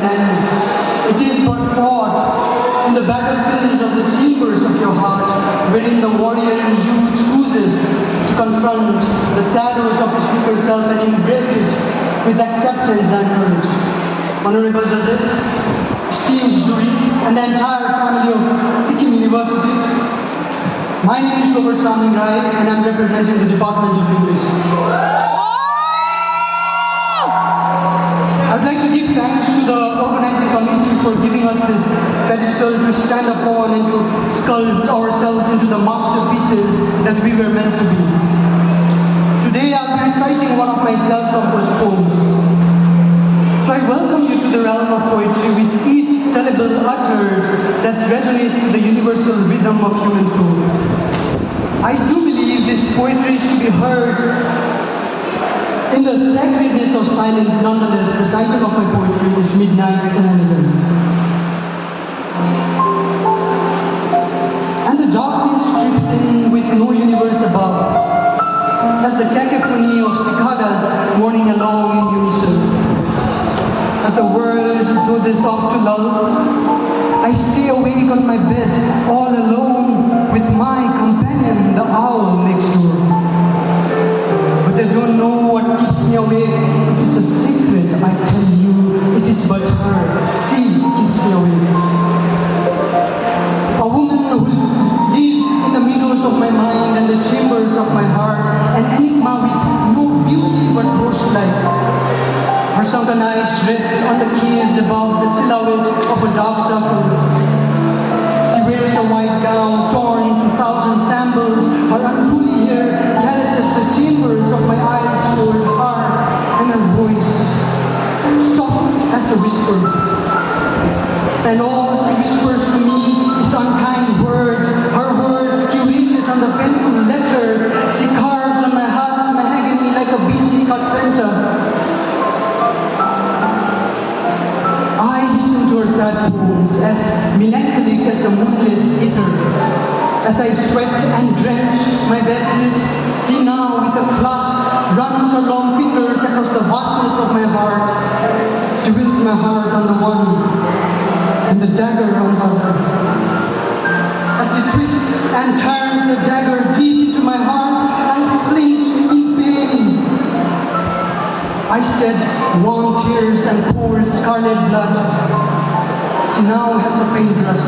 can end. It is but fought in the battlefields of the chambers of your heart, wherein the warrior in you chooses to confront the shadows of his weaker self and embrace it with acceptance and courage. Honorable judges, esteemed jury, and the entire family of Sikkim University, my name is Robert Chamling Rai, and I am representing the Department of English. I would like to give thanks to the organizing committee for giving us this pedestal to stand upon and to sculpt ourselves into the masterpieces that we were meant to be. Today I'll be reciting one of my self-composed poems. So I welcome you to the realm of poetry with each syllable uttered that resonates with the universal rhythm of human soul. I do believe this poetry is to be heard in the sacredness of silence. Nonetheless, the title of my poetry is Midnight Shenanigans. And the darkness creeps in with no universe above, as the cacophony of cicadas mourning along in unison. As the world dozes off to lull, I stay awake on my bed, all alone with my companion, the owl next door. But I don't know what keeps me awake. It is a secret, I tell you. It is but her. She keeps me awake. A woman who lives in the meadows of my mind and the chambers of my heart, an enigma with no beauty but ghost-like. Her sunken eyes rest on the caves above the silhouette of a dark circle. She wears a white gown torn into 1,000 samples. Her unruly hair caresses the chambers of my ice-cold heart, and her voice, soft as a whisper. And all she whispers to me is unkind words, her words curated on the painful letters she carves on my heart's mahogany like a busy carpenter. I listen to her sad poems, as melancholic as the moonless ether. As I sweat and drench my bedsheets, she now with a clasp runs her long fingers across the vastness of my heart. She wills my heart on the one and the dagger on the other. As she twists and turns the dagger deep into my heart, I flinch in pain. I shed warm tears and pour scarlet blood. She now has a paintbrush.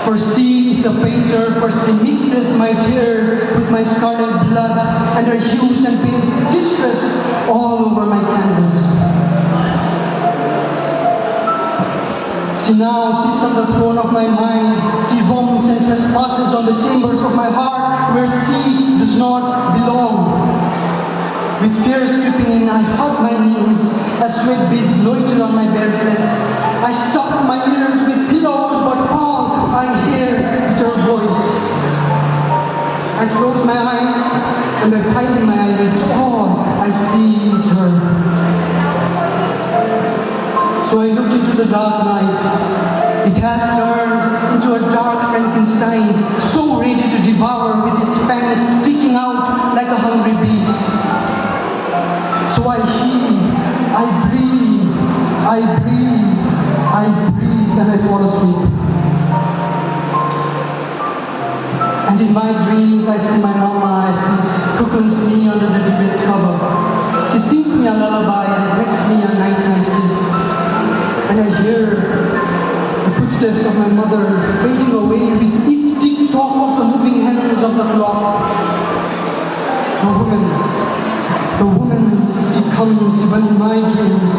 For she is a painter, for she mixes my tears with my scarlet blood, and her hues and paints distress all over my canvas. She now sits on the throne of my mind. She roams and trespasses on the chambers of my heart, where she does not belong. With fear creeping in, I hug my knees as sweat beads loiter on my bare flesh. I stuff my ears with pillows, but all I hear is her voice. I close my eyes, and by piling my eyelids, all I see is her. So I look into the dark night. It has turned into a dark Frankenstein, so ready to devour, with its fangs sticking out like a hungry beast. So I heave, I breathe, I breathe, I breathe, and I fall asleep. And in my dreams I see my mama as she cocoons me under the duvet's cover. She sings me a lullaby and begs me a night-night kiss. And I hear the footsteps of my mother fading away with each tick-tock of the moving hands of the clock. The woman, she comes even in my dreams.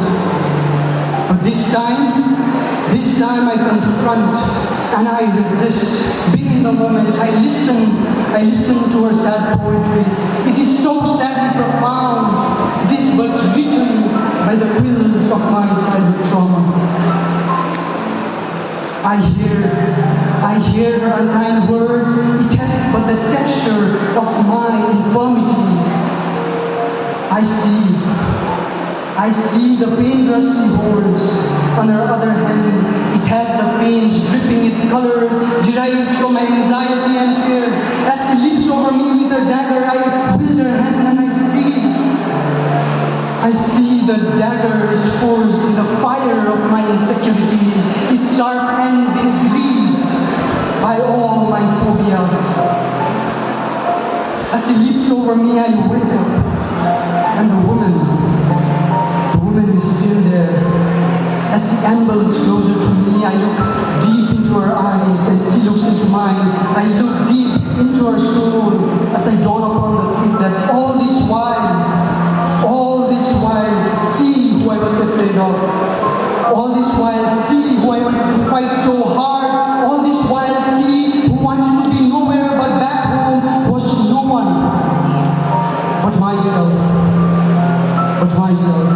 But this time I confront and I resist. Being in the moment, I listen to her sad poetries. It is so sadly profound. It is but written by the quills of my childhood trauma. I hear her unkind words. It has but the texture of my infirmities. I see the paintbrush she holds. On her other hand, it has the paints dripping its colors, derived from my anxiety and fear. As she leaps over me with her dagger, I wield her hand and I see see the dagger is forged in the fire of my insecurities. Its sharp end being greased by all my phobias. As he leaps over me, I wake up, and the woman is still there. As he ambles closer to me, I look deep into her eyes, and she looks into mine. I look deep into her soul, as I dawn upon the truth that all this while, see who I was afraid of. All this while, see who I wanted to fight so hard. All this while, see who wanted to be nowhere but back home was no one but myself. But myself.